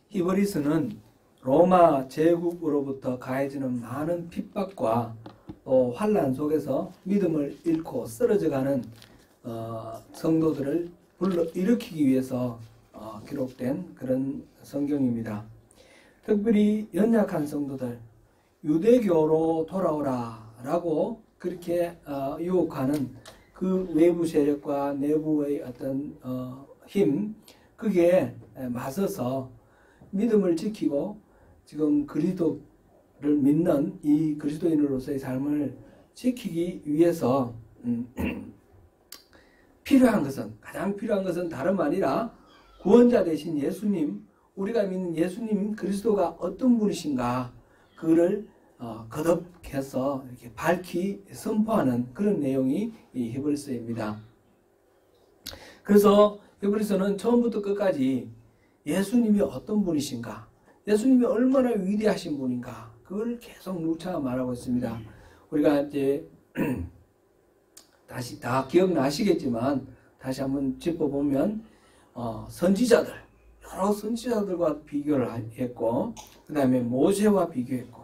히브리서는 로마 제국으로부터 가해지는 많은 핍박과 또 환난 속에서 믿음을 잃고 쓰러져가는 성도들을 불러일으키기 위해서 기록된 그런 성경입니다. 특별히 연약한 성도들, 유대교로 돌아오라 라고 그렇게 유혹하는 그 외부 세력과 내부의 어떤 힘, 그게 맞서서 믿음을 지키고 지금 그리스도를 믿는 이 그리스도인으로서의 삶을 지키기 위해서 가장 필요한 것은 다름 아니라 구원자 되신 예수님, 우리가 믿는 예수님 그리스도가 어떤 분이신가, 그를 거듭해서 이렇게 밝히 선포하는 그런 내용이 이 히브리서입니다. 그래서 히브리서는 처음부터 끝까지 예수님이 어떤 분이신가, 예수님이 얼마나 위대하신 분인가, 그걸 계속 누차 말하고 있습니다. 우리가 이제 다시 다 기억나시겠지만 다시 한번 짚어보면 선지자들, 여러 선지자들과 비교를 했고, 그 다음에 모세와 비교했고,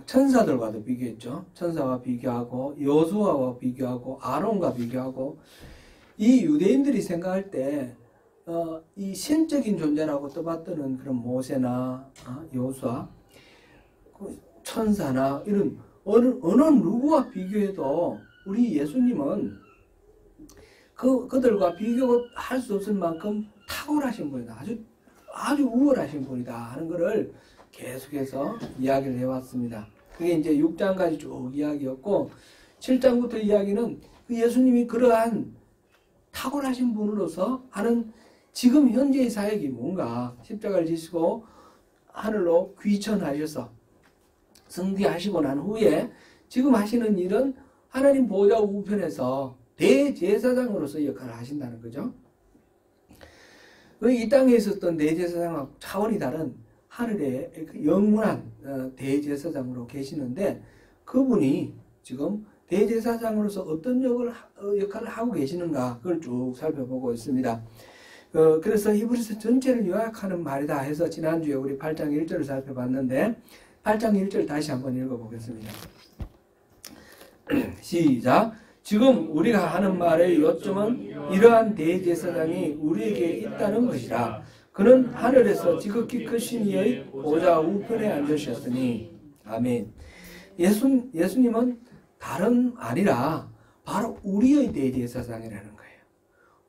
천사들과도 비교했죠. 천사와 비교하고 여호수아와 비교하고 아론과 비교하고, 이 유대인들이 생각할 때 이 신적인 존재라고 떠받드는 그런 모세나 여호수아, 천사나 이런 어느 누구와 비교해도 우리 예수님은 그들과 비교할 수 없을 만큼 탁월하신 분이다. 아주 우월하신 분이다 하는 것을 계속해서 이야기를 해왔습니다. 그게 이제 6장까지 쭉 이야기였고, 7장부터 이야기는 그 예수님이 그러한 탁월하신 분으로서 하는 지금 현재의 사역이 뭔가, 십자가를 지시고 하늘로 귀천하셔서 승리하시고 난 후에 지금 하시는 일은 하나님 보좌 우편에서 대제사장으로서 역할을 하신다는 거죠. 이 땅에 있었던 대제사장과 차원이 다른 하늘의 영원한 대제사장으로 계시는데, 그분이 지금 대제사장으로서 어떤 역할을 하고 계시는가, 그걸 쭉 살펴보고 있습니다. 그래서 히브리서 전체를 요약하는 말이다 해서 지난주에 우리 8장 1절을 살펴봤는데, 8장 1절 다시 한번 읽어보겠습니다. 시작. 지금 우리가 하는 말의 요점은 이러한 대제사장이 우리에게 있다는 것이라. 그는 하늘에서 지극히 크신 이의 보좌 우편에 앉으셨으니. 아멘. 예수님은 다름 아니라 바로 우리의 대제사장이라는 거예요.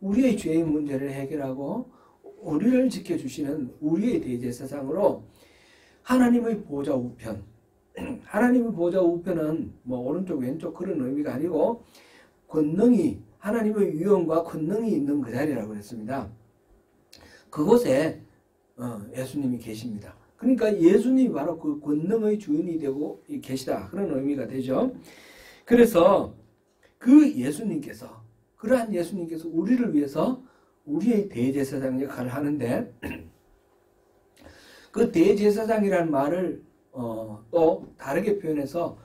우리의 죄의 문제를 해결하고 우리를 지켜주시는 우리의 대제사장으로 하나님의 보좌 우편, 하나님의 보좌 우편은 뭐 오른쪽 왼쪽 그런 의미가 아니고 권능이, 하나님의 위엄과 권능이 있는 그 자리라고 했습니다. 그곳에 예수님이 계십니다. 그러니까 예수님이 바로 그 권능의 주인이 되고 계시다, 그런 의미가 되죠. 그래서 그 예수님께서, 그러한 예수님께서 우리를 위해서 우리의 대제사장 역할을 하는데, 그 대제사장이라는 말을 또 다르게 표현해서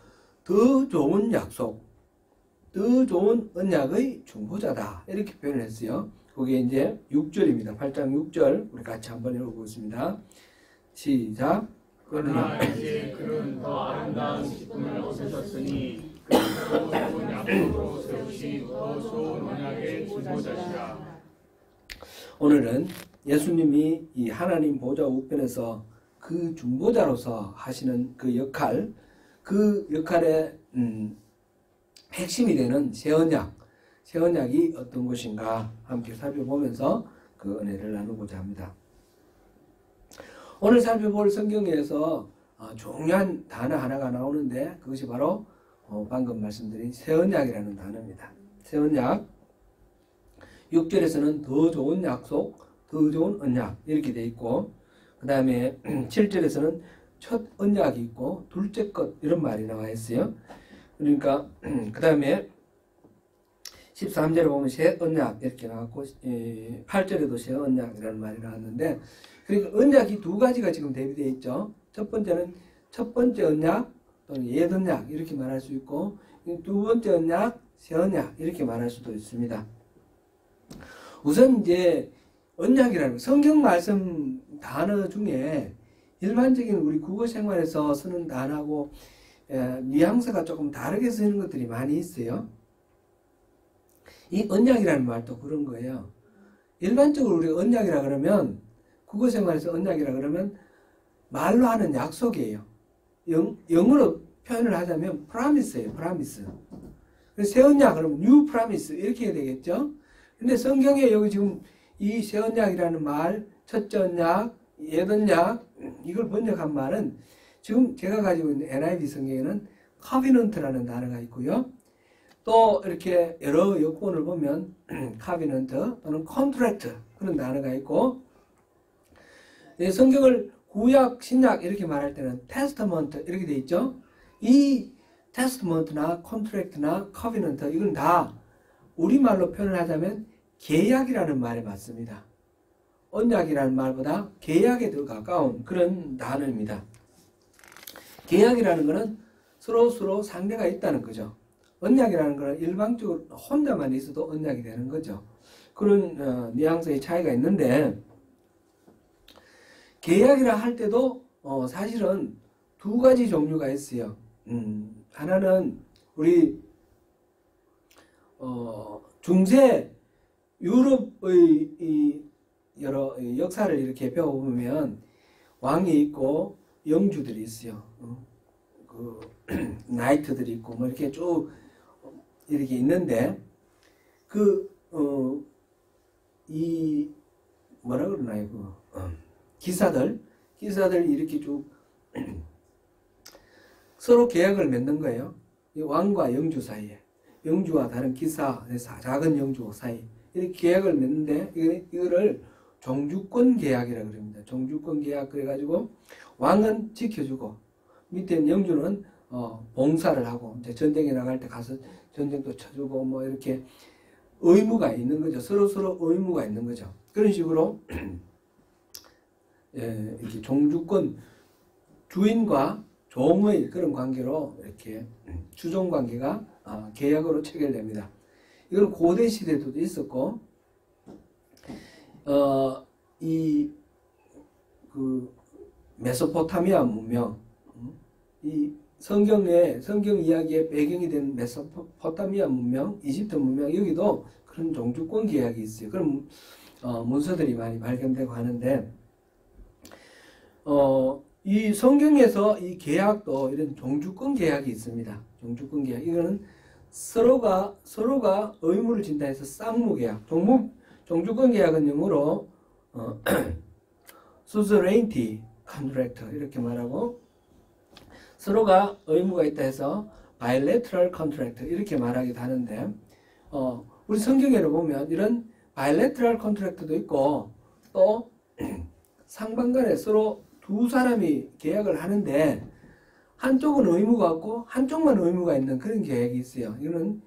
더 좋은 약속, 더 좋은 언약의 중보자다, 이렇게 표현을 했어요. 그게 이제 6절입니다. 8장 6절 우리 같이 한번 읽어보겠습니다. 시작. 그러나 이제 그는 더 아름다운 직분을 얻으셨으니 그는 더 좋은 약속으로 세우신 더 좋은 언약의 중보자시라. 오늘은 예수님이 이 하나님 보좌 우편에서 그 중보자로서 하시는 그 역할, 그 역할의 핵심이 되는 새 언약이 어떤 것인가 함께 살펴보면서 그 은혜를 나누고자 합니다. 오늘 살펴볼 성경에서 중요한 단어 하나가 나오는데, 그것이 바로 방금 말씀드린 새 언약이라는 단어입니다. 새 언약. 6절에서는 더 좋은 약속, 더 좋은 언약 이렇게 돼 있고, 그 다음에 7절에서는 첫 언약이 있고 둘째 것, 이런 말이 나와 있어요. 그러니까 그 다음에 13절에 보면 새 언약 이렇게 나왔고, 8절에도 새 언약이라는 말이 나왔는데, 그러니까 언약이 두 가지가 지금 대비되어 있죠. 첫 번째는 첫 번째 언약 또는 옛 언약 이렇게 말할 수 있고, 두 번째 언약, 새 언약 이렇게 말할 수도 있습니다. 우선 이제 언약이라는 성경 말씀 단어 중에 일반적인 우리 국어 생활에서 쓰는 단어하고 뉘앙스가 조금 다르게 쓰이는 것들이 많이 있어요. 이 언약이라는 말도 그런 거예요. 일반적으로 우리 언약이라 그러면 국어 생활에서 언약이라 그러면 말로 하는 약속이에요. 영어로 표현을 하자면 promise예요. promise. 새 언약 그러면 new promise 이렇게 해야 되겠죠. 근데 성경에 여기 지금 이 새 언약이라는 말, 첫째 언약, 옛 언약 이걸 번역한 말은 지금 제가 가지고 있는 NIV 성경에는 covenant라는 단어가 있고요. 또 이렇게 여러 여권을 보면 covenant 또는 contract 그런 단어가 있고, 성경을 구약, 신약 이렇게 말할 때는 testament 이렇게 돼 있죠. 이 testament나 contract나 covenant 이건 다 우리말로 표현을 하자면 계약이라는 말에 맞습니다. 언약이라는 말보다 계약에 더 가까운 그런 단어입니다. 계약이라는 것은 서로 상대가 있다는 거죠. 언약이라는 것은 일방적으로 혼자만 있어도 언약이 되는 거죠. 그런 뉘앙스의 차이가 있는데, 계약이라 할 때도 사실은 두 가지 종류가 있어요. 하나는 우리 중세 유럽의 이 여러 역사를 이렇게 배워보면 왕이 있고 영주들이 있어요. 그 나이트들이 있고 뭐 이렇게 쭉 이렇게 있는데, 이 뭐라 그러나요? 기사들 이렇게 쭉 서로 계약을 맺는 거예요. 이 왕과 영주 사이에, 영주와 다른 기사, 작은 영주 사이 이렇게 계약을 맺는데, 이거를 종주권 계약이라고 그럽니다. 종주권 계약. 그래가지고 왕은 지켜주고 밑에 영주는 봉사를 하고 이제 전쟁에 나갈 때 가서 전쟁도 쳐주고 뭐 이렇게 의무가 있는 거죠. 서로 의무가 있는 거죠. 그런 식으로 이렇게 종주권, 주인과 종의 그런 관계로 이렇게 주종 관계가 계약으로 체결됩니다. 이건 고대 시대에도 있었고, 메소포타미아 문명, 이 성경 이야기의 배경이 된 메소포타미아 문명, 이집트 문명, 여기도 그런 종주권 계약이 있어요. 그런 문서들이 많이 발견되고 하는데, 이 성경에서 이 계약도 이런 종주권 계약이 있습니다. 종주권 계약. 이거는 서로가 의무를 진다 해서 쌍무 계약. 종주권 계약은 영어로 suzerainty contract 이렇게 말하고, 서로가 의무가 있다 해서 bilateral contract 이렇게 말하기도 하는데, 우리 성경에를 보면 이런 bilateral contract도 있고, 또 상반간에 서로 두 사람이 계약을 하는데 한쪽은 의무가 없고 한쪽만 의무가 있는 그런 계약이 있어요. 이거는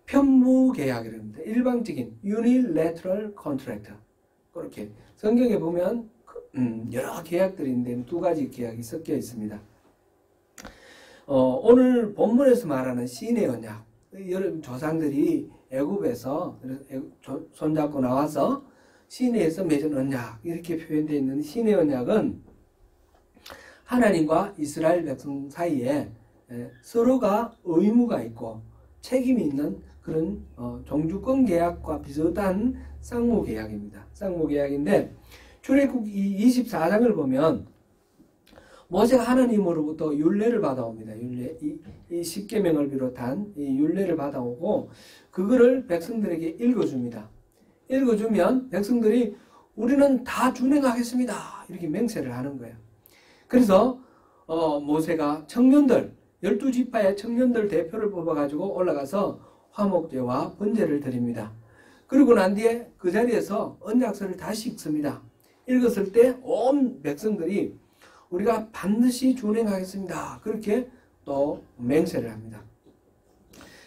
편무 계약이랍니다. 일방적인 unilateral contract. 그렇게 성경에 보면 여러 계약들이 있는데 두 가지 계약이 섞여 있습니다. 오늘 본문에서 말하는 신의 언약, 여러 조상들이 애굽에서 손잡고 나와서 시내에서 맺은 언약 이렇게 표현되어 있는 신의 언약은 하나님과 이스라엘 백성 사이에 서로가 의무가 있고 책임이 있는 그런 종주권 계약과 비슷한 쌍무 계약입니다. 쌍무 계약인데, 출애굽기 24장을 보면 모세가 하나님으로부터 율례를 받아옵니다. 율례, 이 십계명을 비롯한 이 율례를 받아오고 그거를 백성들에게 읽어줍니다. 읽어주면 백성들이 우리는 다 준행하겠습니다 이렇게 맹세를 하는 거예요. 그래서 모세가 청년들 12지파의 청년들 대표를 뽑아가지고 올라가서 화목제와 번제를 드립니다. 그러고 난 뒤에 그 자리에서 언약서를 다시 읽습니다. 읽었을 때 온 백성들이 우리가 반드시 준행하겠습니다 그렇게 또 맹세를 합니다.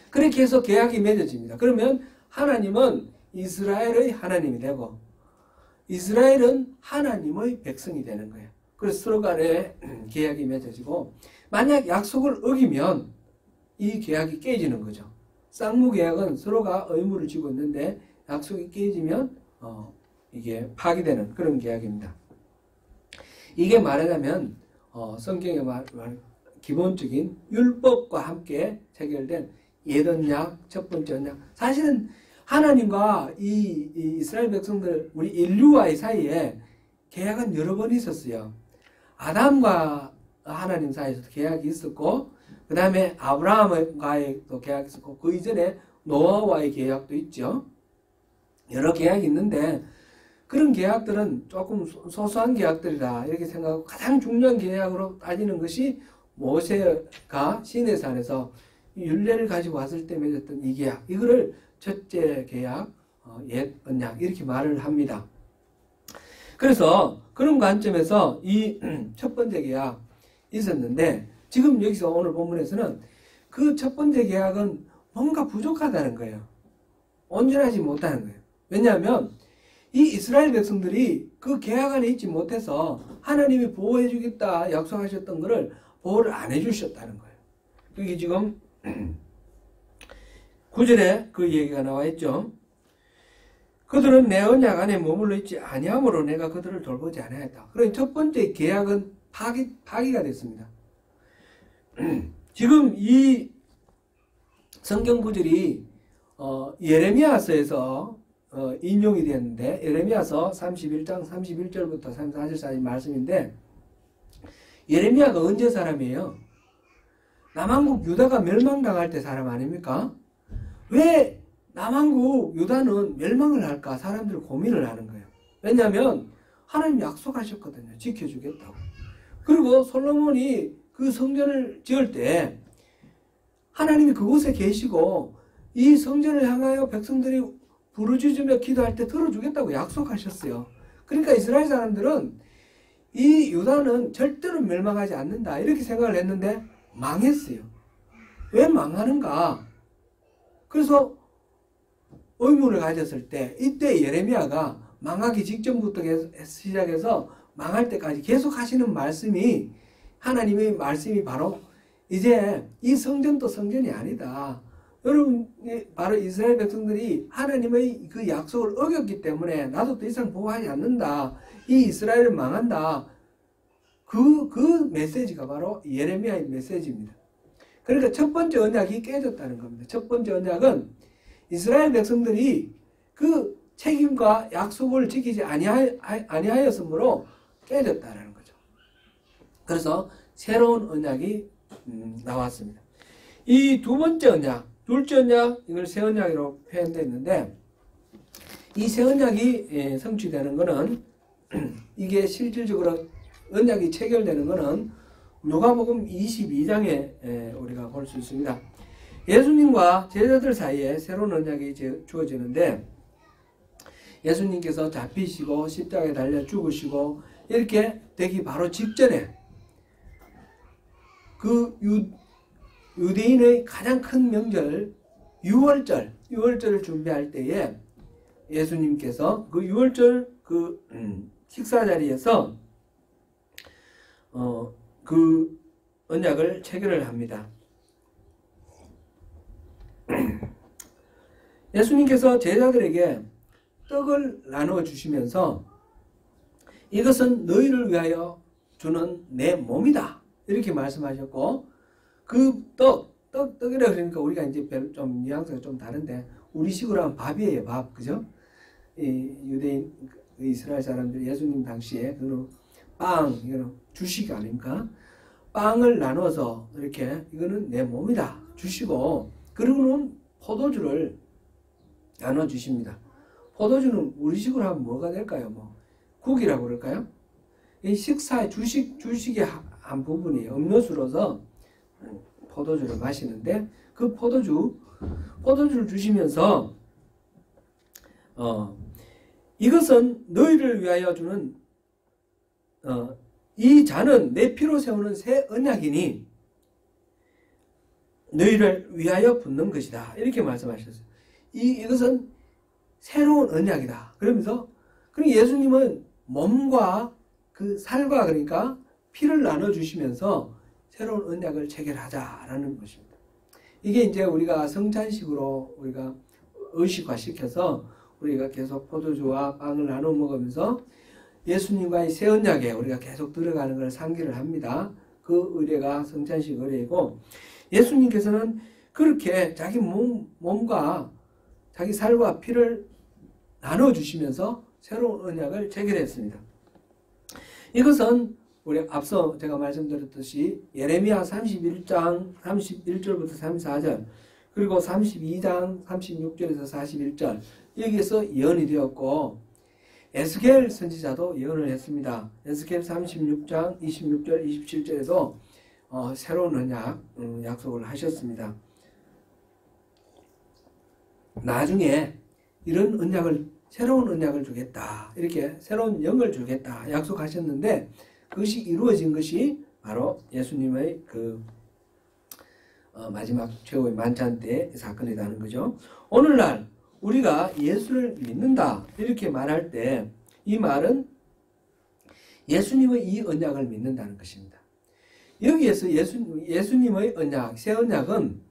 그렇게 해서 계약이 맺어집니다. 그러면 하나님은 이스라엘의 하나님이 되고 이스라엘은 하나님의 백성이 되는 거예요. 그래서 서로 간에 계약이 맺어지고, 만약 약속을 어기면 이 계약이 깨지는 거죠. 쌍무 계약은 서로가 의무를 지고 있는데 약속이 깨지면 이게 파기되는 그런 계약입니다. 이게 말하자면 성경의 기본적인 율법과 함께 체결된 옛 언약, 첫 번째 언약. 사실은 하나님과 이 이스라엘 백성들, 우리 인류와의 사이에 계약은 여러 번 있었어요. 아담과 하나님 사이에서도 계약이 있었고, 그 다음에 아브라함과의 또 계약이 있었고, 그 이전에 노아와의 계약도 있죠. 여러 계약이 있는데, 그런 계약들은 조금 소소한 계약들이다 이렇게 생각하고, 가장 중요한 계약으로 따지는 것이 모세가 시내산에서 율례를 가지고 왔을 때 맺었던 이 계약, 이거를 첫째 계약, 옛 언약 이렇게 말을 합니다. 그래서 그런 관점에서 이 첫 번째 계약 있었는데, 지금 여기서 오늘 본문에서는 그 첫 번째 계약은 뭔가 부족하다는 거예요. 온전하지 못하는 거예요. 왜냐하면 이 이스라엘 백성들이 그 계약 안에 있지 못해서 하나님이 보호해 주겠다 약속하셨던 것을 보호를 안 해주셨다는 거예요. 그게 지금 9절에 그 얘기가 나와 있죠. 그들은 내 언약 안에 머물러 있지 아니함으로 내가 그들을 돌보지 않았다. 그러니 첫 번째 계약은 파기가 됐습니다. 지금 이 성경 구절이 예레미야서에서 인용이 되었는데, 예레미야서 31장 31절부터 34절까지 말씀인데, 예레미야가 언제 사람이에요? 남한국 유다가 멸망당할 때 사람 아닙니까? 왜 남한국 유다는 멸망을 할까? 사람들이 고민을 하는 거예요. 왜냐하면 하나님 약속하셨거든요. 지켜주겠다고. 그리고 솔로몬이 그 성전을 지을 때 하나님이 그곳에 계시고 이 성전을 향하여 백성들이 부르짖으며 기도할 때 들어주겠다고 약속하셨어요. 그러니까 이스라엘 사람들은 이 유다는 절대로 멸망하지 않는다 이렇게 생각을 했는데 망했어요. 왜 망하는가? 그래서 의문을 가졌을 때 이때 예레미야가 망하기 직전부터 시작해서 망할 때까지 계속 하시는 말씀이, 하나님의 말씀이 바로 이제 이 성전도 성전이 아니다. 여러분, 바로 이스라엘 백성들이 하나님의 그 약속을 어겼기 때문에 나도 더 이상 보호하지 않는다. 이 이스라엘은 망한다. 그 메시지가 바로 예레미야의 메시지입니다. 그러니까 첫 번째 언약이 깨졌다는 겁니다. 첫 번째 언약은 이스라엘 백성들이 그 책임과 약속을 지키지 아니하였으므로 깨졌다는 거죠. 그래서 새로운 언약이 나왔습니다. 이 두 번째 언약, 둘째 언약, 이걸 새 언약으로 표현됐는데, 이 새 언약이 성취되는 것은 이게 실질적으로 언약이 체결되는 것은 누가복음 22장에 우리가 볼 수 있습니다. 예수님과 제자들 사이에 새로운 언약이 주어지는데, 예수님께서 잡히시고 십자가에 달려 죽으시고 이렇게 되기 바로 직전에 그 유대인의 가장 큰 명절 유월절을 준비할 때에 예수님께서 그 유월절 그 식사 자리에서 그 언약을 체결을 합니다. 예수님께서 제자들에게 떡을 나누어 주시면서 이것은 너희를 위하여 주는 내 몸이다 이렇게 말씀하셨고, 그 떡이라 그러니까 우리가 이제 좀 뉘앙스가 좀 다른데 우리식으로 하면 밥이에요. 밥, 그죠? 이 유대인 이스라엘 사람들 예수님 당시에 그런 빵, 이거는 주식 아닙니까? 빵을 나눠서 이렇게 이거는 내 몸이다 주시고, 그리고는 포도주를 나눠 주십니다. 포도주는 우리식으로 하면 뭐가 될까요? 뭐 국이라고 그럴까요? 이 식사의 주식의 한 부분이에요. 음료수로서 포도주를 마시는데, 그 포도주를 주시면서 이것은 너희를 위하여 주는 이 잔은 내 피로 세우는 새 언약이니 너희를 위하여 붓는 것이다 이렇게 말씀하셨어요. 이것은 새로운 언약이다. 그러면서 예수님은 몸과 그 살과 그러니까 피를 나눠주시면서 새로운 언약을 체결하자라는 것입니다. 이게 이제 우리가 성찬식으로 우리가 의식화 시켜서 우리가 계속 포도주와 빵을 나눠 먹으면서 예수님과의 새 언약에 우리가 계속 들어가는 걸 상기를 합니다. 그 의례가 성찬식 의례이고, 예수님께서는 그렇게 자기 몸과 자기 살과 피를 나눠주시면서 새로운 언약을 체결했습니다. 이것은 우리 앞서 제가 말씀드렸듯이 예레미야 31장 31절부터 34절, 그리고 32장 36절에서 41절, 여기에서 예언이 되었고, 에스겔 선지자도 예언을 했습니다. 에스겔 36장 26절 27절에도 새로운 언약 약속을 하셨습니다. 나중에 이런 언약을, 새로운 언약을 주겠다, 이렇게 새로운 영을 주겠다 약속하셨는데, 그것이 이루어진 것이 바로 예수님의 그 마지막 최후의 만찬 때 사건이라는 거죠. 오늘날 우리가 예수를 믿는다 이렇게 말할 때 이 말은 예수님의 이 언약을 믿는다는 것입니다. 여기에서 예수님의 언약, 새 언약은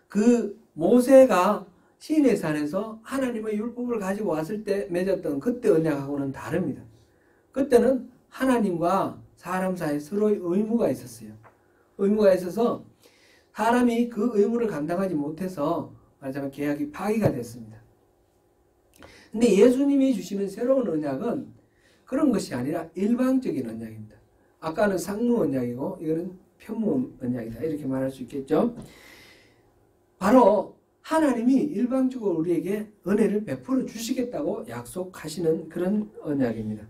그 모세가 시내 산에서 하나님의 율법을 가지고 왔을 때 맺었던 그때 언약하고는 다릅니다. 그때는 하나님과 사람 사이에 서로의 의무가 있었어요. 의무가 있어서 사람이 그 의무를 감당하지 못해서 말하자면 계약이 파기가 됐습니다. 근데 예수님이 주시는 새로운 언약은 그런 것이 아니라 일방적인 언약입니다. 아까는 상무 언약이고 이거는 편무 언약이다, 이렇게 말할 수 있겠죠. 바로 하나님이 일방적으로 우리에게 은혜를 베풀어 주시겠다고 약속하시는 그런 언약입니다.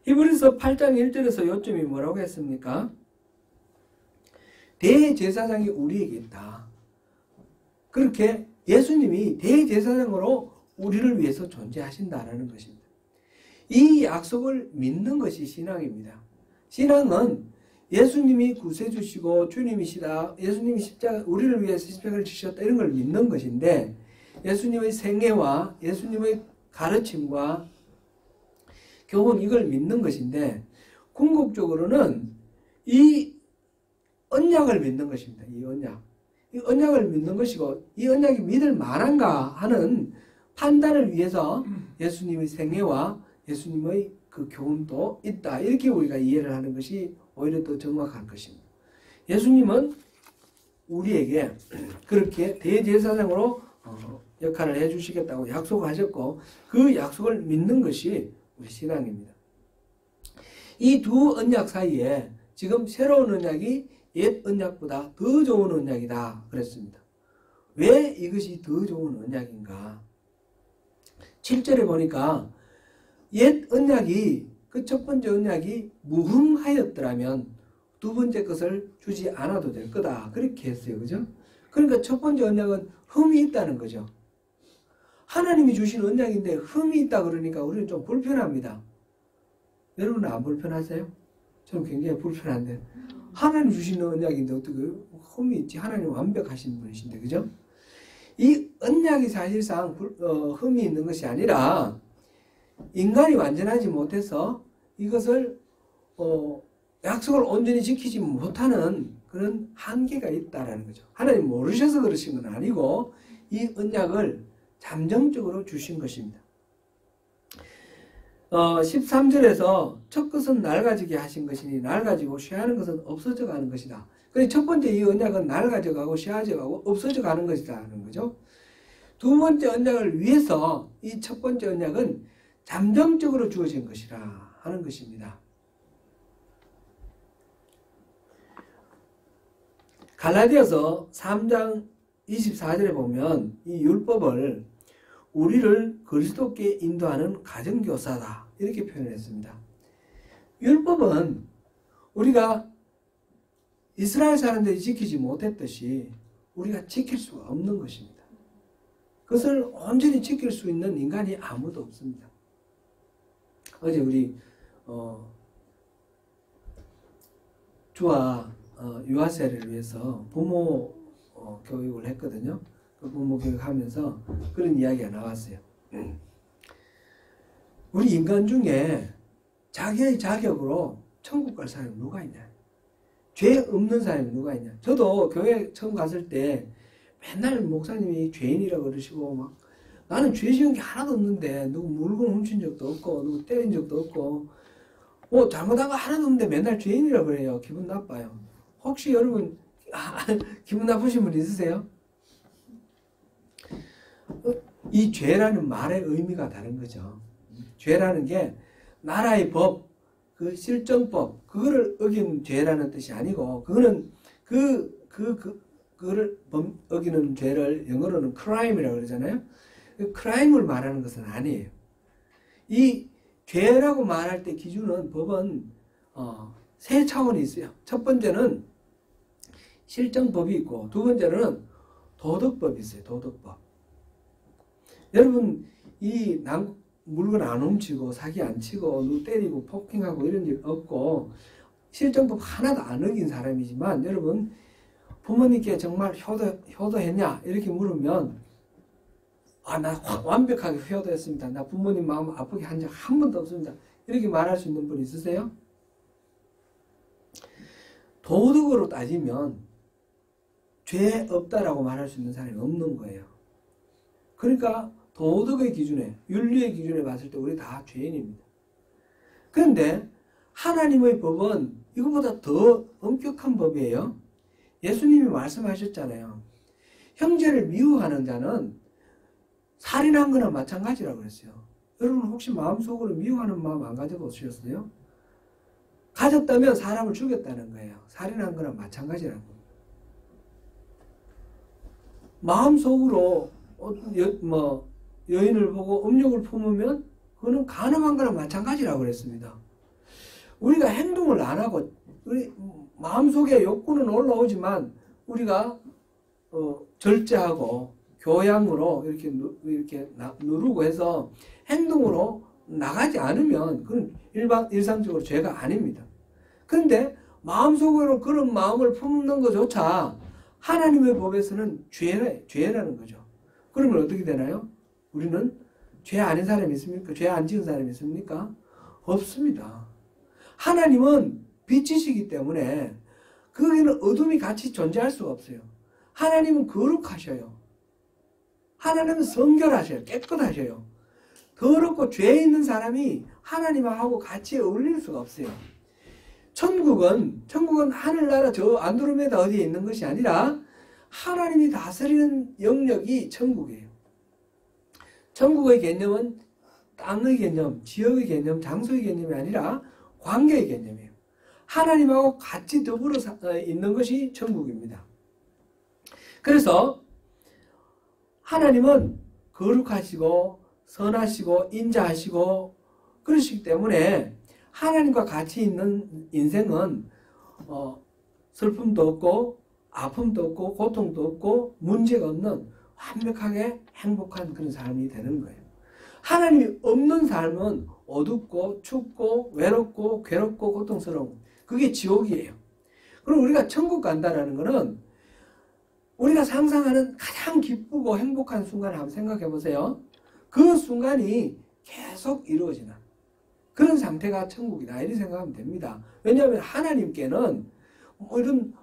히브리서 8장 1절에서 요점이 뭐라고 했습니까? 대제사장이 우리에게 있다. 그렇게 예수님이 대제사장으로 우리를 위해서 존재하신다라는 것입니다. 이 약속을 믿는 것이 신앙입니다. 신앙은 예수님이 구세주시고 주님이시다, 예수님이 십자가, 우리를 위해서 십자가를 지셨다, 이런 걸 믿는 것인데, 예수님의 생애와 예수님의 가르침과 교훈, 이걸 믿는 것인데, 궁극적으로는 이 언약을 믿는 것입니다. 이 언약을 믿는 것이고, 이 언약이 믿을 만한가 하는 판단을 위해서 예수님의 생애와 예수님의 그 교훈도 있다, 이렇게 우리가 이해를 하는 것이 오히려 더 정확한 것입니다. 예수님은 우리에게 그렇게 대제사장으로 역할을 해주시겠다고 약속하셨고, 그 약속을 믿는 것이 우리 신앙입니다. 이 두 언약 사이에 지금 새로운 언약이 옛 언약보다 더 좋은 언약이다 그랬습니다. 왜 이것이 더 좋은 언약인가? 7절에 보니까 옛 언약이, 그 첫 번째 언약이 무흠하였더라면 두 번째 것을 주지 않아도 될 거다, 그렇게 했어요. 그죠? 그러니까 첫 번째 언약은 흠이 있다는 거죠. 하나님이 주신 언약인데 흠이 있다 그러니까 우리는 좀 불편합니다. 여러분은 안 불편하세요? 저는 굉장히 불편한데, 하나님 주시는 언약인데 어떻게 흠이 있지? 하나님 완벽하신 분이신데, 그죠? 이 언약이 사실상 흠이 있는 것이 아니라 인간이 완전하지 못해서 이것을 약속을 온전히 지키지 못하는 그런 한계가 있다라는 거죠. 하나님 모르셔서 그러신 건 아니고 이 언약을 잠정적으로 주신 것입니다. 13절에서 첫 것은 낡아지게 하신 것이니 낡아지고 쇠하는 것은 없어져 가는 것이다. 그래서 첫 번째 이 언약은 낡아져 가고 쇠하져 가고 없어져 가는 것이라는 거죠. 두 번째 언약을 위해서 이 첫 번째 언약은 잠정적으로 주어진 것이라 하는 것입니다. 갈라디아서 3장 24절에 보면 이 율법을 우리를 그리스도께 인도하는 가정교사다, 이렇게 표현했습니다. 율법은 우리가 이스라엘 사람들이 지키지 못했듯이 우리가 지킬 수가 없는 것입니다. 그것을 온전히 지킬 수 있는 인간이 아무도 없습니다. 어제 우리 주와 유아세를 위해서 부모 교육을 했거든요. 그 부모 교육하면서 그런 이야기가 나왔어요. 우리 인간 중에 자기의 자격으로 천국 갈 사람이 누가 있냐? 죄 없는 사람이 누가 있냐? 저도 교회 처음 갔을 때 맨날 목사님이 죄인이라고 그러시고 막 나는 죄 지은 게 하나도 없는데 누구 물건 훔친 적도 없고 누구 때린 적도 없고 잘못한 거 하나도 없는데 맨날 죄인이라 그래요. 기분 나빠요. 혹시 여러분 기분 나쁘신 분 있으세요? 이 죄라는 말의 의미가 다른 거죠. 죄라는 게 나라의 법, 그 실정법, 그거를 어긴 죄라는 뜻이 아니고, 그거는 그거를 어기는 죄를 영어로는 crime이라고 그러잖아요. crime을 말하는 것은 아니에요. 이 죄라고 말할 때 기준은 법은 세 차원이 있어요. 첫 번째는 실정법이 있고, 두 번째는 도덕법이 있어요. 도덕법. 여러분 물건 안 훔치고 사기 안 치고 누구 때리고 폭행하고 이런 일 없고 실정법 하나도 안 어긴 사람이지만, 여러분 부모님께 정말 효도했냐 이렇게 물으면 나 완벽하게 효도했습니다. 나 부모님 마음 아프게 한 적 한 번도 없습니다. 이렇게 말할 수 있는 분 있으세요? 도덕으로 따지면 죄 없다라고 말할 수 있는 사람이 없는 거예요. 그러니까 도덕의 기준에, 윤리의 기준에 봤을 때 우리 다 죄인입니다. 그런데 하나님의 법은 이것보다 더 엄격한 법이에요. 예수님이 말씀하셨잖아요. 형제를 미워하는 자는 살인한 거나 마찬가지라고 그랬어요. 여러분 혹시 마음속으로 미워하는 마음 안 가져보셨어요? 가졌다면 사람을 죽였다는 거예요. 살인한 거나 마찬가지라는 겁니다. 마음속으로 여인을 보고 음욕을 품으면 그거는 간음한 거랑 마찬가지라고 그랬습니다. 우리가 행동을 안 하고 우리 마음속에 욕구는 올라오지만 우리가 절제하고 교양으로 이렇게 누르고 해서 행동으로 나가지 않으면 그건 일상적으로 죄가 아닙니다. 그런데 마음속으로 그런 마음을 품는 것조차 하나님의 법에서는 죄라는 거죠. 그러면 어떻게 되나요? 우리는 죄 아닌 사람이 있습니까? 죄 안 지은 사람이 있습니까? 없습니다. 하나님은 빛이시기 때문에 거기는 어둠이 같이 존재할 수가 없어요. 하나님은 거룩하셔요. 하나님은 성결하셔요. 깨끗하셔요. 더럽고 죄 있는 사람이 하나님하고 같이 어울릴 수가 없어요. 천국은 하늘나라 저 안드로메다 어디에 있는 것이 아니라 하나님이 다스리는 영역이 천국이에요. 천국의 개념은 땅의 개념, 지역의 개념, 장소의 개념이 아니라 관계의 개념이에요. 하나님하고 같이 더불어 있는 것이 천국입니다. 그래서 하나님은 거룩하시고 선하시고 인자하시고 그러시기 때문에 하나님과 같이 있는 인생은 슬픔도 없고 아픔도 없고 고통도 없고 문제가 없는 완벽하게 행복한 그런 삶이 되는 거예요. 하나님이 없는 삶은 어둡고 춥고 외롭고 괴롭고 고통스러운 그게 지옥이에요. 그럼 우리가 천국 간다라는 거는 우리가 상상하는 가장 기쁘고 행복한 순간을 한번 생각해 보세요. 그 순간이 계속 이루어지는 그런 상태가 천국이다 이렇게 생각하면 됩니다. 왜냐하면 하나님께는 이런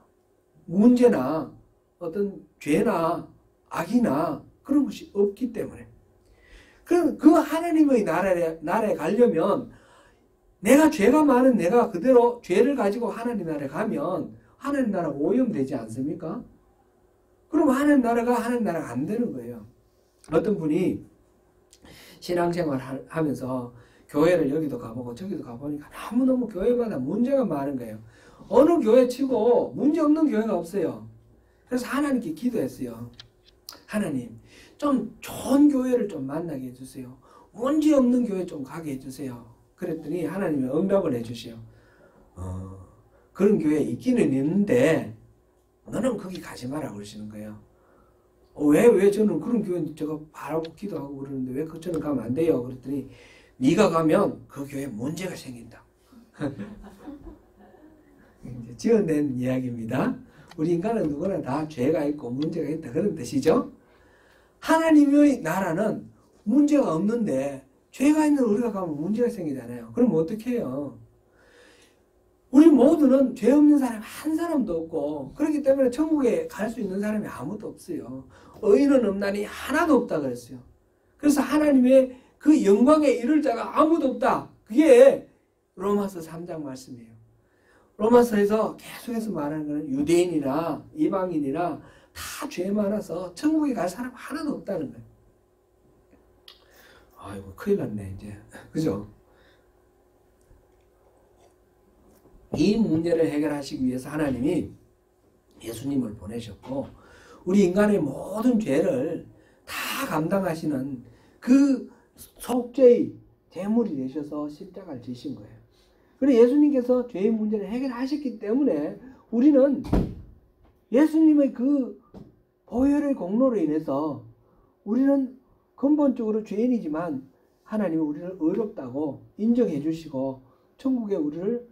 문제나 어떤 죄나 악이나 그런 것이 없기 때문에 그 하나님의 나라에 가려면 내가 죄가 많은 내가 그대로 죄를 가지고 하나님 나라에 가면 하나님 나라가 오염되지 않습니까? 그럼 하나님 나라가 안 되는 거예요. 어떤 분이 신앙생활 하면서 교회를 여기도 가보고 저기도 가보니까 너무너무 교회마다 문제가 많은 거예요. 어느 교회 치고 문제 없는 교회가 없어요. 그래서 하나님께 기도했어요. 하나님, 좀 좋은 교회를 좀 만나게 해주세요. 문제 없는 교회 좀 가게 해주세요. 그랬더니 하나님이 응답을 해주시오. 그런 교회 있기는 있는데 너는 거기 가지 마라 그러시는 거예요. 왜 저는 그런 교회 제가 바라고 기도하고 그러는데 왜 저는 가면 안 돼요? 그랬더니 네가 가면 그 교회에 문제가 생긴다. 지어낸 이야기입니다. 우리 인간은 누구나 다 죄가 있고 문제가 있다 그런 뜻이죠. 하나님의 나라는 문제가 없는데 죄가 있는 우리가 가면 문제가 생기잖아요. 그럼 어떻게 해요? 우리 모두는 죄 없는 사람 한 사람도 없고 그렇기 때문에 천국에 갈 수 있는 사람이 아무도 없어요. 의인은 없나니 하나도 없다 그랬어요. 그래서 하나님의 그 영광에 이를 자가 아무도 없다. 그게 로마서 3장 말씀이에요. 로마서에서 계속해서 말하는 것은 유대인이나 이방인이나 다 죄 많아서 천국에 갈 사람 하나도 없다는 거예요. 아이고 큰일 났네 이제. 그죠? 이 문제를 해결하시기 위해서 하나님이 예수님을 보내셨고 우리 인간의 모든 죄를 다 감당하시는 그 속죄의 제물이 되셔서 십자가를 지신 거예요. 그리고 예수님께서 죄의 문제를 해결하셨기 때문에 우리는 예수님의 그 보혈의 공로로 인해서 우리는 근본적으로 죄인이지만 하나님이 우리를 의롭다고 인정해 주시고 천국에 우리를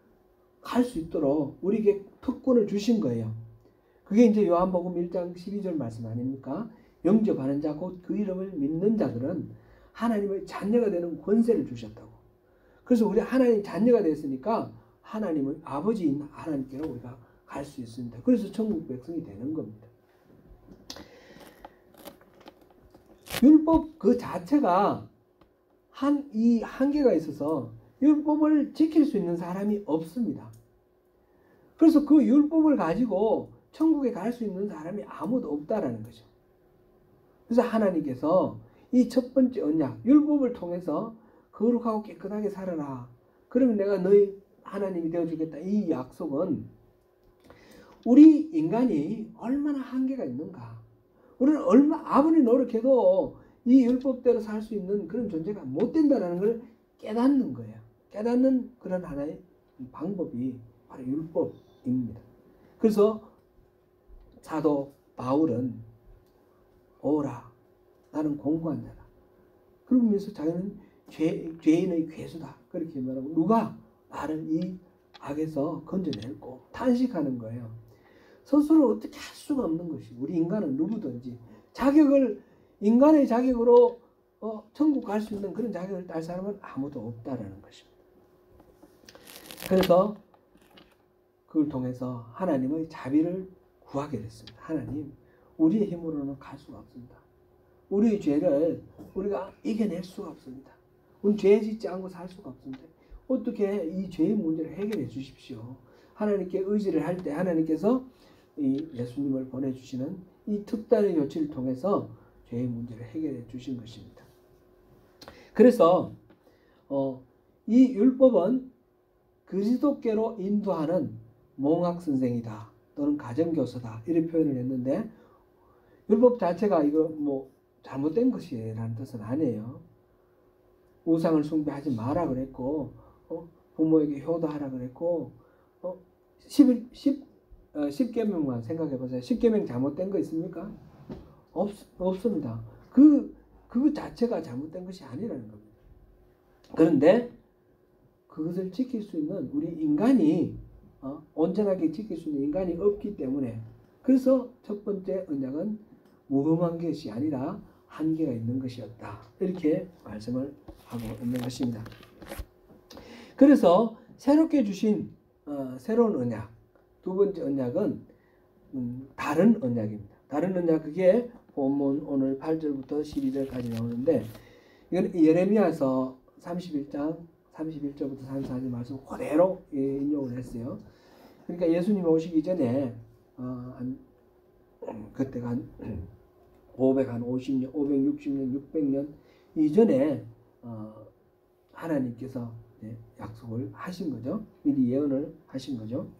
갈 수 있도록 우리에게 특권을 주신 거예요. 그게 이제 요한복음 1장 12절 말씀 아닙니까? 영접하는 자 곧 그 이름을 믿는 자들은 하나님의 자녀가 되는 권세를 주셨다고. 그래서 우리 하나님 자녀가 됐으니까 하나님의 아버지인 하나님께로 우리가 갈 수 있습니다. 그래서 천국 백성이 되는 겁니다. 율법 그 자체가 이 한계가 있어서 율법을 지킬 수 있는 사람이 없습니다. 그래서 그 율법을 가지고 천국에 갈 수 있는 사람이 아무도 없다라는 거죠. 그래서 하나님께서 이 첫 번째 언약, 율법을 통해서 거룩하고 깨끗하게 살아라. 그러면 내가 너희 하나님이 되어주겠다. 이 약속은 우리 인간이 얼마나 한계가 있는가. 우리는 아무리 노력해도 이 율법대로 살 수 있는 그런 존재가 못 된다는 걸 깨닫는 거예요. 깨닫는 그런 하나의 방법이 바로 율법입니다. 그래서 사도 바울은 오라 나는 공고한 자다. 그러면서 자기는 죄인의 괴수다. 그렇게 말하고 누가 나를 이 악에서 건져낼고 탄식하는 거예요. 스스로 어떻게 할 수가 없는 것이 우리 인간은 누구든지 인간의 자격으로 천국 갈 수 있는 그런 자격을 딸 사람은 아무도 없다라는 것입니다. 그래서 그걸 통해서 하나님의 자비를 구하게 됐습니다. 하나님, 우리의 힘으로는 갈 수가 없습니다. 우리의 죄를 우리가 이겨낼 수가 없습니다. 우리 죄 짓지 않고 살 수가 없습니다. 어떻게 이 죄의 문제를 해결해 주십시오. 하나님께 의지를 할 때 하나님께서 이 예수님을 보내주시는 이 특단의 조치를 통해서 죄의 문제를 해결해 주신 것입니다. 그래서 이 율법은 그리스도께로 인도하는 몽학선생이다 또는 가정교사다 이렇게 표현을 했는데 율법 자체가 이거 뭐 잘못된 것이라는 뜻은 아니에요. 우상을 숭배하지 마라 그랬고 부모에게 효도하라 그랬고 10계명만 생각해 보세요. 10계명 잘못된 거 있습니까? 없습니다. 그 자체가 잘못된 것이 아니라는 겁니다. 그런데 그것을 지킬 수 있는 우리 인간이 온전하게 지킬 수 있는 인간이 없기 때문에 그래서 첫 번째 언약은 무흠한 것이 아니라 한계가 있는 것이었다. 이렇게 말씀을 하고 있는 것입니다. 그래서 새롭게 주신 새로운 언약, 두 번째 언약은 다른 언약입니다. 다른 언약 그게 본문 오늘 8절부터 12절까지 나오는데 이건 예레미야서 31장 31절부터 34절 말씀 그대로 인용을 했어요. 그러니까 예수님 오시기 전에 그때가 한 550년, 560년, 600년 이전에 하나님께서 약속을 하신 거죠. 미리 예언을 하신 거죠.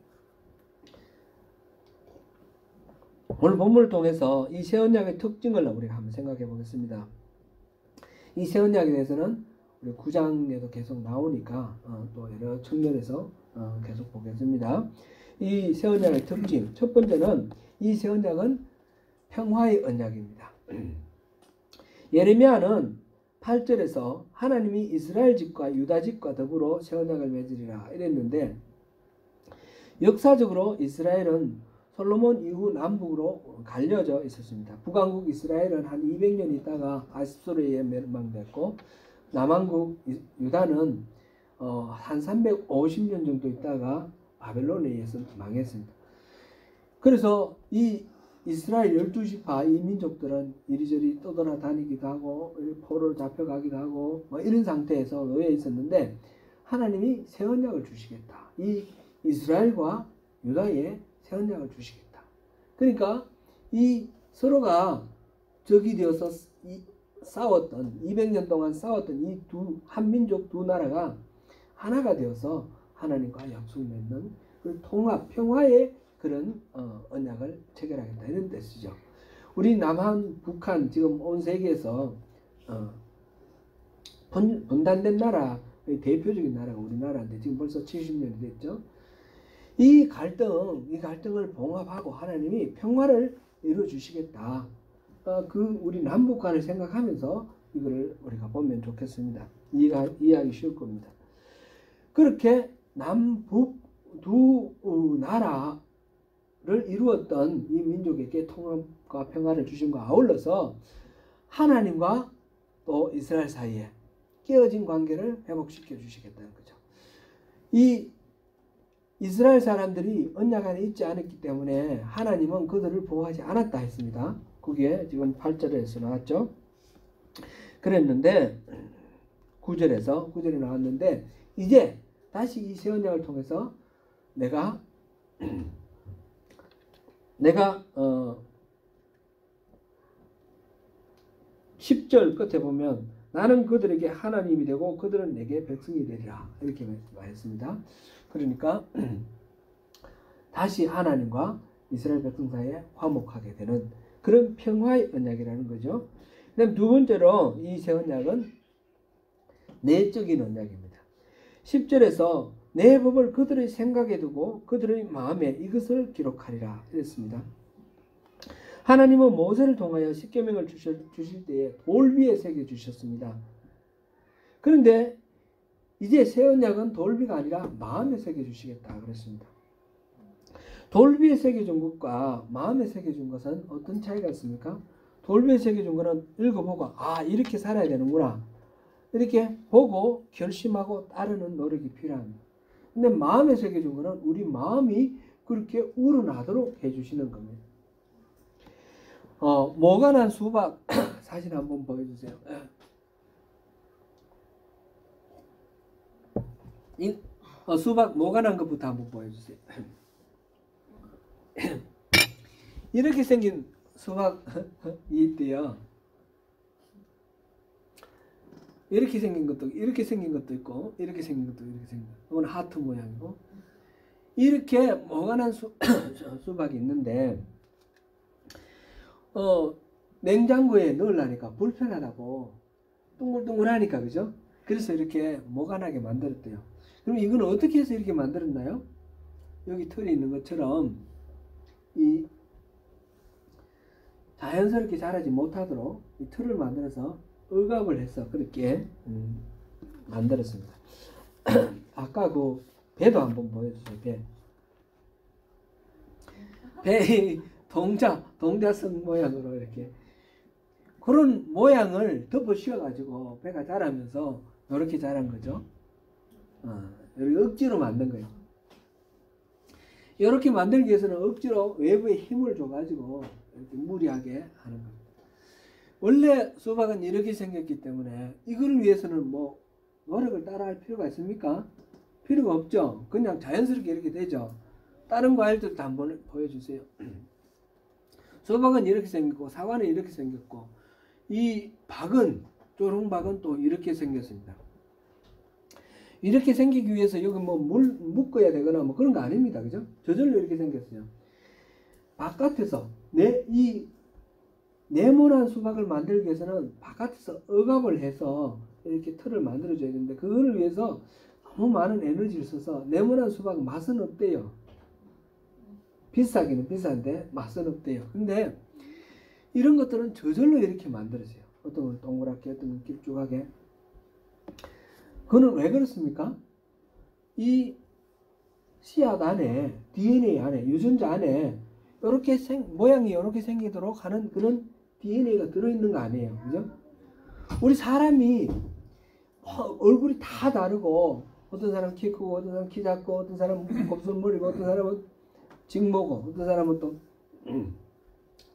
오늘 본문을 통해서 이 새 언약의 특징을 우리가 한번 생각해 보겠습니다. 이 새 언약에 대해서는 우리 9장에도 계속 나오니까 또 여러 측면에서 계속 보겠습니다. 이 새 언약의 특징 첫 번째는 이 새 언약은 평화의 언약입니다. 예레미야는 8절에서 하나님이 이스라엘 집과 유다 집과 더불어 새 언약을 맺으리라 이랬는데 역사적으로 이스라엘은 솔로몬 이후 남북으로 갈려져 있었습니다. 북왕국 이스라엘은 한 200년 있다가 아십소로에 의해 멸망됐고 남왕국 유다는 한 350년 정도 있다가 바벨론에 의해서 망했습니다. 그래서 이 이스라엘 12지파 이 민족들은 이리저리 떠돌아다니기도 하고 포로로 잡혀가기도 하고 뭐 이런 상태에서 놓여 있었는데 하나님이 새 언약을 주시겠다. 이 이스라엘과 유다에 새 언약을 주시겠다. 그러니까 이 서로가 적이 되어서 싸웠던 200년 동안 싸웠던 이 한민족 두 나라가 하나가 되어서 하나님과 약속을 맺는 그 통합 평화의 그런 언약을 체결하겠다 이런 뜻이죠. 우리 남한, 북한 지금 온 세계에서 분단된 나라 대표적인 나라가 우리나라인데 지금 벌써 70년이 됐죠. 이 갈등을 봉합하고 하나님이 평화를 이루어 주시겠다. 우리 남북한을 생각하면서 이거를 우리가 보면 좋겠습니다. 이해하기 쉬울 겁니다. 그렇게 남북 두 나라를 이루었던 이 민족에게 통합과 평화를 주신 것과 아울러서 하나님과 또 이스라엘 사이에 깨어진 관계를 회복시켜 주시겠다는 거죠. 이 이스라엘 사람들이 언약 안에 있지 않았기 때문에 하나님은 그들을 보호하지 않았다 했습니다. 그게 지금 8절에서 나왔죠. 그랬는데 9절에 나왔는데 이제 다시 이 새 언약을 통해서 내가 10절 끝에 보면 나는 그들에게 하나님이 되고 그들은 내게 백성이 되리라 이렇게 말했습니다. 그러니까 다시 하나님과 이스라엘 백성 사이에 화목하게 되는 그런 평화의 언약이라는 거죠. 그다음 두 번째로 이 새 언약은 내적인 언약입니다. 10절에서 내 법을 그들의 생각에 두고 그들의 마음에 이것을 기록하리라 이랬습니다. 하나님은 모세를 통하여 십계명을 주실 때에 돌 위에 새겨 주셨습니다. 그런데 이제 새 언약은 돌 위가 아니라 마음에 새겨 주시겠다 그랬습니다. 돌 위에 새겨준 것과 마음에 새겨준 것은 어떤 차이가 있습니까? 돌 위에 새겨준 것은 읽어보고 이렇게 살아야 되는구나 이렇게 보고 결심하고 따르는 노력이 필요합니다. 근데 마음에 새겨준 것은 우리 마음이 그렇게 우러나도록 해주시는 겁니다. 모관한 수박 사진 한번 보여주세요. 수박 모관한 것부터 한번 보여주세요. 이렇게 생긴 수박이 있대요. 이렇게 생긴 것도 있고 이렇게 생긴 것도 이렇게 생긴 것. 이건 하트 모양이고 이렇게 모관한 수박이 있는데 냉장고에 넣으려니까 불편하다고 둥글둥글하니까 그죠? 그래서 이렇게 모관하게 만들었대요. 그럼 이건 어떻게 해서 이렇게 만들었나요? 여기 털이 있는 것처럼 이 자연스럽게 자라지 못하도록 이 틀을 만들어서 억압을 해서 그렇게 만들었습니다. 아까 그 배도 한번 보여주세요. 배 동자선 모양으로 이렇게 그런 모양을 덮어 씌워가지고 배가 자라면서 이렇게 자란 거죠. 이렇게 억지로 만든 거예요. 이렇게 만들기 위해서는 억지로 외부에 힘을 줘가지고 이렇게 무리하게 하는 겁니다. 원래 수박은 이렇게 생겼기 때문에 이걸 위해서는 뭐 노력을 따라 할 필요가 있습니까? 필요가 없죠. 그냥 자연스럽게 이렇게 되죠. 다른 과일들도 한번 보여주세요. 수박은 이렇게 생겼고 사과는 이렇게 생겼고 이 조롱박은 또 이렇게 생겼습니다. 이렇게 생기기 위해서 여기 뭐 물 묶어야 되거나 뭐 그런 거 아닙니다. 그죠? 저절로 이렇게 생겼어요. 바깥에서 이 네모난 수박을 만들기 위해서는 바깥에서 억압을 해서 이렇게 틀을 만들어줘야 되는데 그거를 위해서 너무 많은 에너지를 써서 네모난 수박 맛은 없대요. 비싸기는 비싼데 맛은 없대요. 근데 이런 것들은 저절로 이렇게 만들어져요. 어떤 건 동그랗게 어떤 건 길쭉하게. 그거는 왜 그렇습니까? 이 씨앗 안에 DNA 안에 유전자 안에 이렇게 모양이 이렇게 생기도록 하는 그런 DNA가 들어있는 거 아니에요. 그죠? 우리 사람이 얼굴이 다 다르고 어떤 사람은 키 크고 어떤 사람은 키 작고 어떤 사람은 곱슬머리고 어떤 사람은 직모고 어떤 사람은 또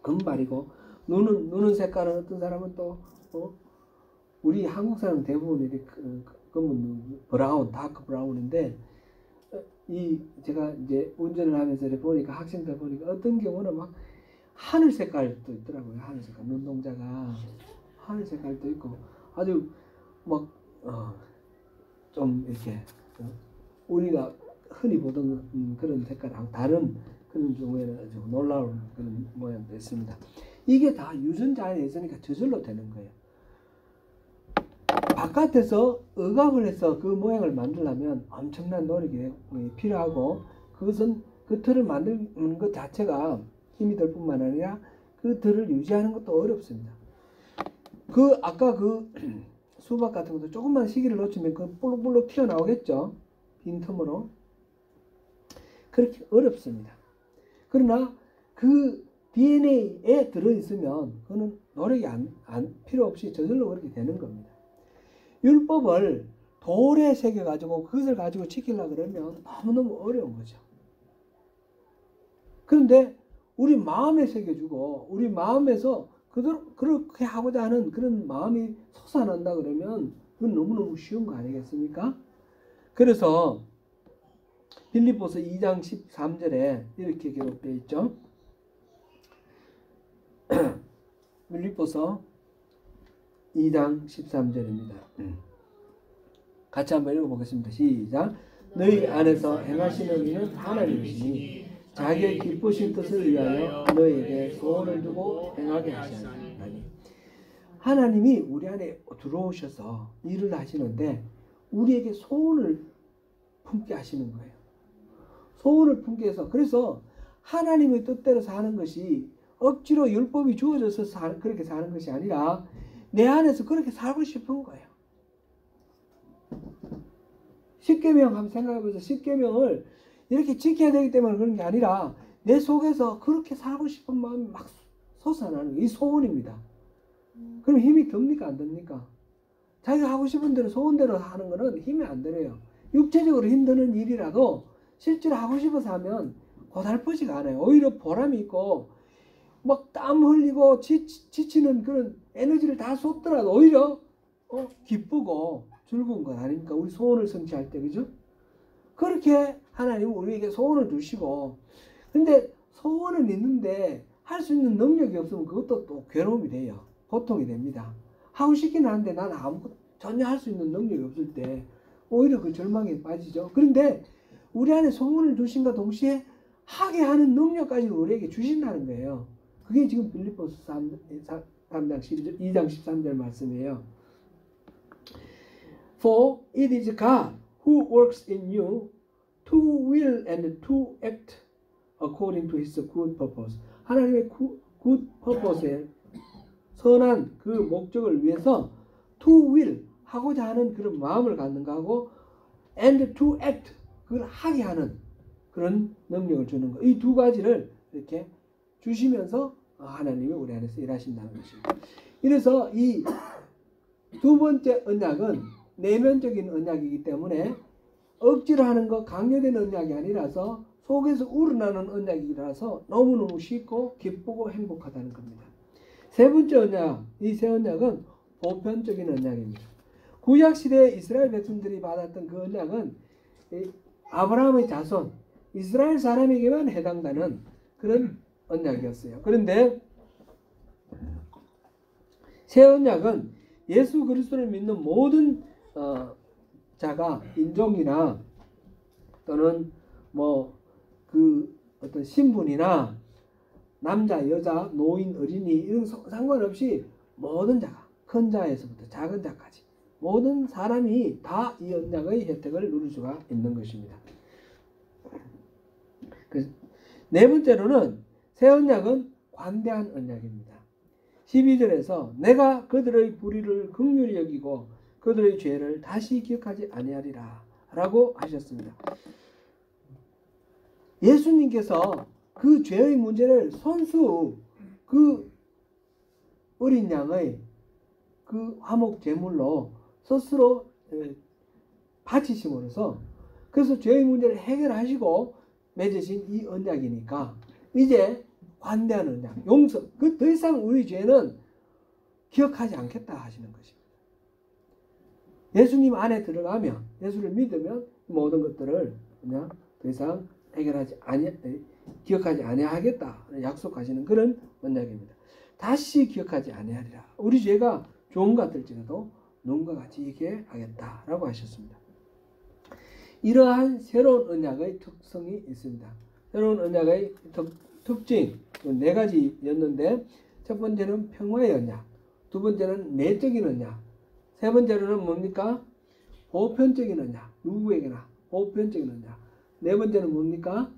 금발이고 눈은 색깔은 어떤 사람은 또 우리 한국 사람 대부분 이렇게 검은 눈, 브라운, 다크 브라운인데 제가 이제 운전을 하면서 이렇게 보니까 학생들 보니까 어떤 경우는 막 하늘 색깔도 있더라고요. 하늘 색깔 눈동자가 하늘 색깔도 있고 아주 막 좀 이렇게 우리가 흔히 보던 그런 색깔하고 다른 그런 경우에는 아주 놀라운 그런 모양도 있습니다. 이게 다 유전자 안에 있으니까 저절로 되는 거예요. 바깥에서 억압을 해서 그 모양을 만들려면 엄청난 노력이 필요하고 그것은 그 틀을 만드는 것 자체가 힘이 들 뿐만 아니라 그 틀을 유지하는 것도 어렵습니다. 아까 수박 같은 것도 조금만 시기를 놓치면 그 볼록볼록 튀어나오겠죠. 빈틈으로. 그렇게 어렵습니다. 그러나 그 DNA에 들어있으면 그거는 노력이 필요 없이 저절로 그렇게 되는 겁니다. 율법을 돌에 새겨가지고 그것을 가지고 지키려고 그러면 너무너무 어려운 거죠. 그런데 우리 마음에 새겨주고 우리 마음에서 그대로 그렇게 하고자 하는 그런 마음이 솟아난다 그러면 그건 너무너무 쉬운 거 아니겠습니까? 그래서 빌립보서 2장 13절에 이렇게 기록되어 있죠. 빌립보서 2장 13절입니다. 같이 한번 읽어보겠습니다. 시작. 너희 안에서 행하시는 이는 하나님이시니 자기의 기쁘신 뜻을 위하여 너희에게 소원을 두고 행하게 하시나니. 하나님이 우리 안에 들어오셔서 일을 하시는데 우리에게 소원을 품게 하시는 거예요. 소원을 품게 해서 그래서 하나님의 뜻대로 사는 것이 억지로 율법이 주어져서 그렇게 사는 것이 아니라 내 안에서 그렇게 살고 싶은 거예요. 십계명 한번 생각해보세요. 십계명을 이렇게 지켜야 되기 때문에 그런 게 아니라 내 속에서 그렇게 살고 싶은 마음이 막 솟아나는 게 이 소원입니다. 그럼 힘이 듭니까? 안 듭니까? 자기가 하고 싶은 대로 소원대로 하는 거는 힘이 안 들어요. 육체적으로 힘드는 일이라도 실제로 하고 싶어서 하면 고달프지가 않아요. 오히려 보람이 있고 막 땀 흘리고 지치는 그런 에너지를 다 쏟더라도 오히려 기쁘고 즐거운 것 아닙니까? 우리 소원을 성취할 때, 그죠? 그렇게 하나님은 우리에게 소원을 주시고, 근데 소원은 있는데 할 수 있는 능력이 없으면 그것도 또 괴로움이 돼요. 고통이 됩니다. 하고 싶긴 한데 난 아무것도 전혀 할 수 있는 능력이 없을 때 오히려 그 절망에 빠지죠. 그런데 우리 안에 소원을 주신과 동시에 하게 하는 능력까지도 우리에게 주신다는 거예요. 그게 지금 빌립보서 2장 13절 말씀이에요. For it is God who works in you to will and to act according to His good purpose. 하나님의 good purpose에 선한 그 목적을 위해서 to will 하고자 하는 그런 마음을 갖는가 하고 and to act 그걸 하게 하는 그런 능력을 주는 거. 이 두 가지를 이렇게 주시면서 하나님이 우리 안에서 일하신다는 것입니다. 이래서 이 두 번째 언약은 내면적인 언약이기 때문에 억지로 하는 거 강요된 언약이 아니라서 속에서 우러나는 언약이라서 너무너무 쉽고 기쁘고 행복하다는 겁니다. 세 번째 언약, 이 새 언약은 보편적인 언약입니다. 구약시대에 이스라엘 백성들이 받았던 그 언약은 아브라함의 자손, 이스라엘 사람에게만 해당되는 그런 언약이었어요. 그런데 새 언약은 예수 그리스도를 믿는 모든 자가 인종이나 또는 뭐 그 어떤 신분이나 남자, 여자, 노인, 어린이 이런 상관없이 모든 자가 큰 자에서부터 작은 자까지 모든 사람이 다 이 언약의 혜택을 누릴 수가 있는 것입니다. 네 번째로는 새 언약은 관대한 언약입니다. 12절에서 내가 그들의 불의를 긍휼히 여기고 그들의 죄를 다시 기억하지 아니하리라 라고 하셨습니다. 예수님께서 그 죄의 문제를 손수 그 어린 양의 그 화목 제물로 스스로 바치심으로써 그래서 죄의 문제를 해결하시고 맺으신 이 언약이니까 이제 관대한 언약, 용서. 그 더 이상 우리 죄는 기억하지 않겠다 하시는 것입니다. 예수님 안에 들어가면, 예수를 믿으면 모든 것들을 그냥 더 이상 기억하지 아니하겠다 약속하시는 그런 언약입니다. 다시 기억하지 아니하리라. 우리 죄가 좋은 것 같을지라도 눈과 같이 있게 하겠다라고 하셨습니다. 이러한 새로운 언약의 특성이 있습니다. 새로운 언약의 특징 네 가지였는데, 첫 번째는 평화의 언약, 두 번째는 내적인 언약, 세 번째로는 뭡니까? 보편적인 언약, 누구에게나 보편적인 언약, 네 번째는 뭡니까?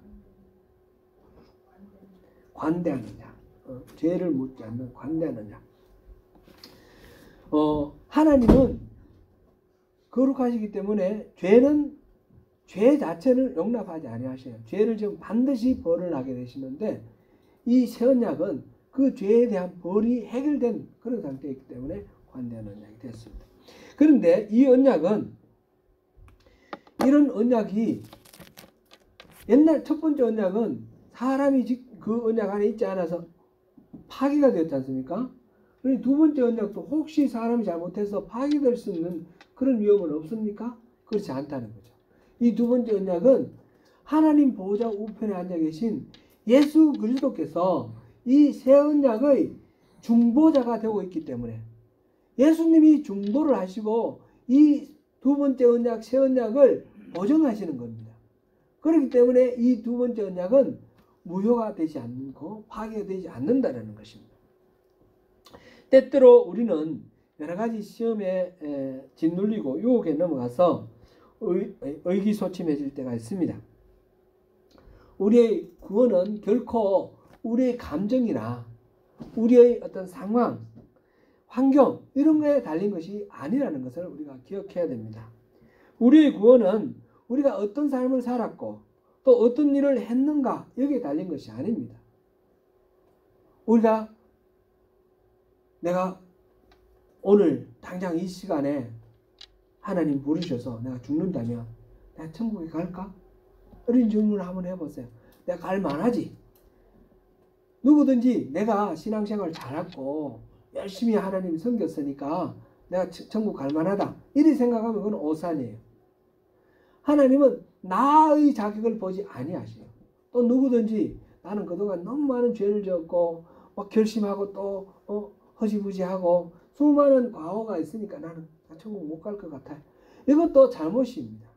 관대한 언약, 죄를 묻지 않는 관대한 언약. 하나님은 거룩하시기 때문에 죄 자체를 용납하지 아니하셔요. 죄를 지금 반드시 벌을 하게 되시는데, 이 새 언약은 그 죄에 대한 벌이 해결된 그런 상태이기 때문에 관대한 언약이 됐습니다. 그런데 이 언약은, 이런 언약이, 옛날 첫 번째 언약은 사람이 그 언약 안에 있지 않아서 파기가 되었지 않습니까? 그리고 두 번째 언약도 혹시 사람이 잘못해서 파기될 수 있는 그런 위험은 없습니까? 그렇지 않다는 거죠. 이 두 번째 언약은 하나님 보호자 우편에 앉아 계신 예수 그리스도께서 이 새 언약의 중보자가 되고 있기 때문에, 예수님이 중보를 하시고 이 두 번째 언약, 새 언약을 보증하시는 겁니다. 그렇기 때문에 이 두 번째 언약은 무효가 되지 않고 파괴가 되지 않는다는 것입니다. 때때로 우리는 여러 가지 시험에 짓눌리고 유혹에 넘어가서 의기소침해질 때가 있습니다. 우리의 구원은 결코 우리의 감정이나 우리의 어떤 상황, 환경 이런 거에 달린 것이 아니라는 것을 우리가 기억해야 됩니다. 우리의 구원은 우리가 어떤 삶을 살았고 또 어떤 일을 했는가 여기에 달린 것이 아닙니다. 내가 오늘 당장 이 시간에 하나님 부르셔서 내가 죽는다면 내가 천국에 갈까? 이런 질문을 한번 해보세요. 내가 갈 만하지? 누구든지 내가 신앙생활 잘했고 열심히 하나님 섬겼으니까 내가 천국 갈 만하다 이렇게 생각하면 그건 오산이에요. 하나님은 나의 자격을 보지 아니하시요. 또 누구든지 나는 그동안 너무 많은 죄를 지었고 막 결심하고 또 허지부지하고 수많은 과오가 있으니까 나는 천국 못 갈 것 같아요. 이것도 잘못입니다.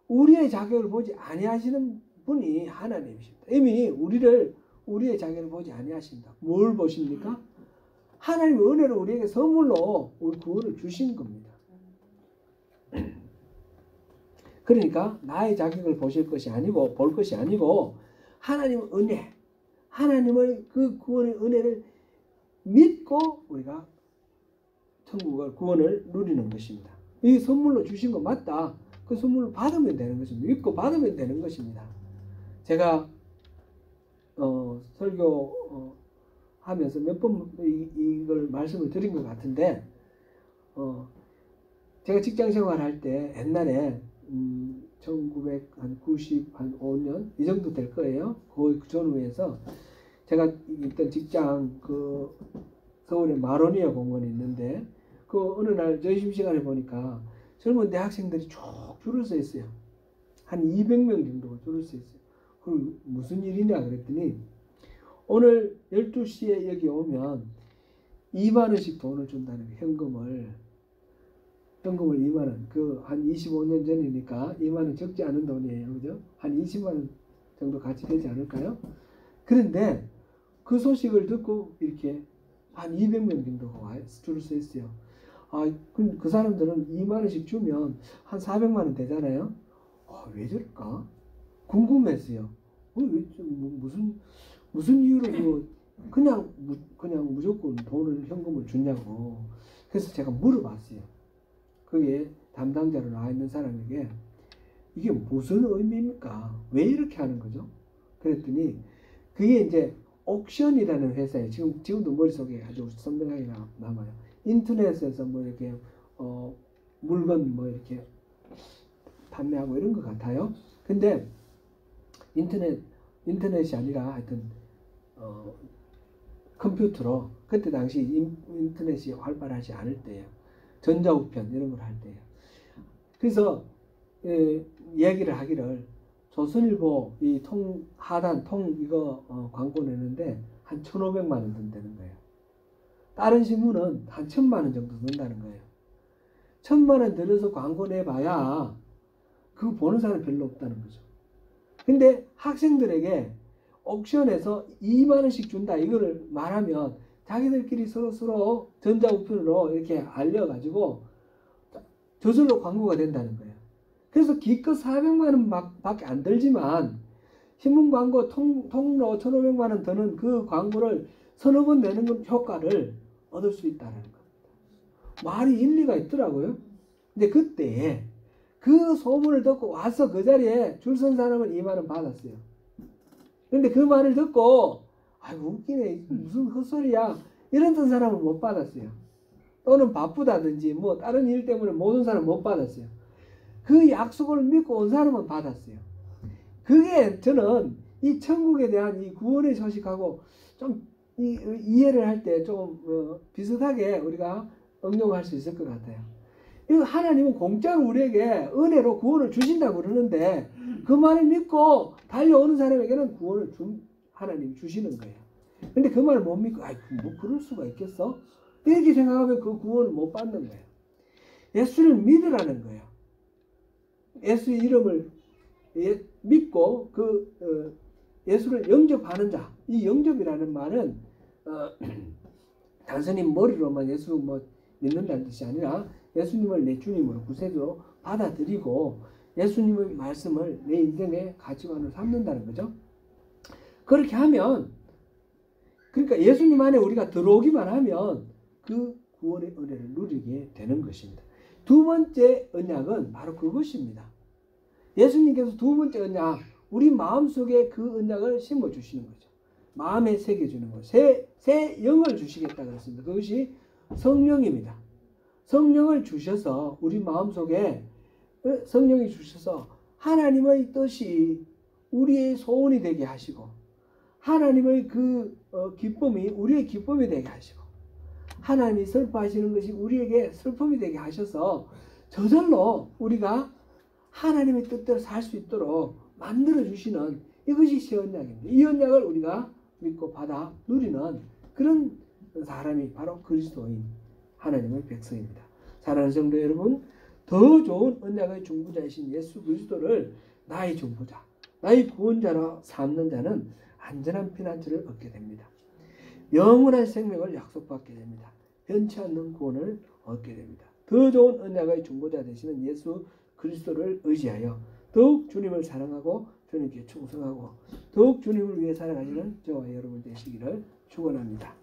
우리의 자격을 보지 아니하시는 분이 하나님이십니다. 이미 우리의 자격을 보지 아니하신다. 뭘 보십니까? 하나님의 은혜를 우리에게 선물로 우리 구원을 주신 겁니다. 그러니까 나의 자격을 볼 것이 아니고 하나님의 은혜, 하나님의 그 구원의 은혜를 믿고 우리가 천국을 구원을 누리는 것입니다. 이 선물로 주신 거 맞다. 그 선물을 받으면 되는 것입니다. 믿고 받으면 되는 것입니다. 제가 설교 하면서 몇 번 이걸 말씀을 드린 것 같은데, 제가 직장 생활할 때 옛날에 1995년 이 정도 될 거예요. 그 전후에서 제가 있던 직장 서울에 마로니아 공원이 있는데 그 어느 날 점심시간에 보니까 젊은 대학생들이 쭉 줄을 서 있어요. 한 200명 정도가 줄을 서 있어요. 그럼 무슨 일이냐 그랬더니 오늘 12시에 여기 오면 2만 원씩 돈을 준다는 거예요. 현금을 2만 원. 한 25년 전이니까 2만 원 적지 않은 돈이에요. 그죠? 한 20만 원 정도 가치 되지 않을까요? 그런데 그 소식을 듣고 이렇게 한 200명 정도가 줄을 서 있어요. 그럼 그 사람들은 2만 원씩 주면 한 400만 원 되잖아요. 왜 저럴까? 궁금했어요. 무슨 이유로 그냥 무조건 현금을 주냐고. 그래서 제가 물어봤어요. 거기에 담당자로 나와 있는 사람에게 이게 무슨 의미입니까? 왜 이렇게 하는 거죠? 그랬더니 그게 이제 옥션이라는 회사에 지금도 머릿속에 아주 선명하게 남아요. 인터넷에서 이렇게 물건 이렇게 판매하고 이런 것 같아요. 근데 인터넷이 아니라 하여튼 컴퓨터로, 그때 당시 인터넷이 활발하지 않을 때예요. 전자우편 이런 걸 할 때예요. 그래서 이야기를 하기를 조선일보 이 하단 통 이거 광고 내는데 한 1,500만 원 든다는 거예요. 다른 신문은 한 1,000만 원 정도 든다는 거예요. 1,000만 원 들여서 광고 내봐야 그거 보는 사람이 별로 없다는 거죠. 근데 학생들에게 옥션에서 2만 원씩 준다 이거를 말하면 자기들끼리 서로 전자우편으로 이렇게 알려가지고 저절로 광고가 된다는 거예요. 그래서 기껏 400만 원 밖에 안 들지만 신문 광고 통로 1,500만 원 드는 그 광고를 서너 번 내는 건 효과를 얻을 수 있다는 겁니다. 말이 일리가 있더라고요. 근데 그때 그 소문을 듣고 와서 그 자리에 줄 선 사람은 2만 원 받았어요. 근데 그 말을 듣고 아이고 웃기네 무슨 헛소리야 이랬던 사람은 못 받았어요. 또는 바쁘다든지 뭐 다른 일 때문에 모든 사람은 못 받았어요. 그 약속을 믿고 온 사람은 받았어요. 그게 저는 이 천국에 대한 이 구원의 소식하고 좀 이해를 할 때 좀 비슷하게 우리가 응용할 수 있을 것 같아요. 하나님은 공짜로 우리에게 은혜로 구원을 주신다고 그러는데 그 말을 믿고 달려오는 사람에게는 구원을 하나님이 주시는 거예요. 근데 그 말을 못 믿고 뭐 그럴 수가 있겠어? 이렇게 생각하면 그 구원을 못 받는 거예요. 예수를 믿으라는 거예요. 예수의 이름을 믿고 그 예수를 영접하는 자. 이 영접이라는 말은 단순히 머리로만 예수 믿는다는 뜻이 아니라 예수님을 내 주님으로 구세주로 받아들이고 예수님의 말씀을 내 인생의 가치관으로 삼는다는 거죠. 그렇게 하면 그러니까 예수님 안에 우리가 들어오기만 하면 그 구원의 은혜를 누리게 되는 것입니다. 두 번째 언약은 바로 그것입니다. 예수님께서 두 번째 언약, 우리 마음속에 그 언약을 심어주시는 거죠. 마음에 새겨주는 거. 새 영을 주시겠다 그랬습니다. 그것이 성령입니다. 성령을 주셔서 우리 마음속에 성령이 주셔서 하나님의 뜻이 우리의 소원이 되게 하시고 하나님의 그 기쁨이 우리의 기쁨이 되게 하시고 하나님이 슬퍼하시는 것이 우리에게 슬픔이 되게 하셔서 저절로 우리가 하나님의 뜻대로 살 수 있도록 만들어 주시는 이것이 새 언약입니다. 이 언약을 우리가 믿고 받아 누리는 그런 사람이 바로 그리스도인 하나님의 백성입니다. 사랑하는 성도 여러분, 더 좋은 언약의 중보자이신 예수 그리스도를 나의 중보자, 나의 구원자로 삼는 자는 안전한 피난처를 얻게 됩니다. 영원한 생명을 약속받게 됩니다. 변치 않는 구원을 얻게 됩니다. 더 좋은 언약의 중보자 되시는 예수 그리스도를 의지하여 더욱 주님을 사랑하고 주님께 충성하고 더욱 주님을 위해 살아가시는 저와 여러분 되시기를 축원합니다.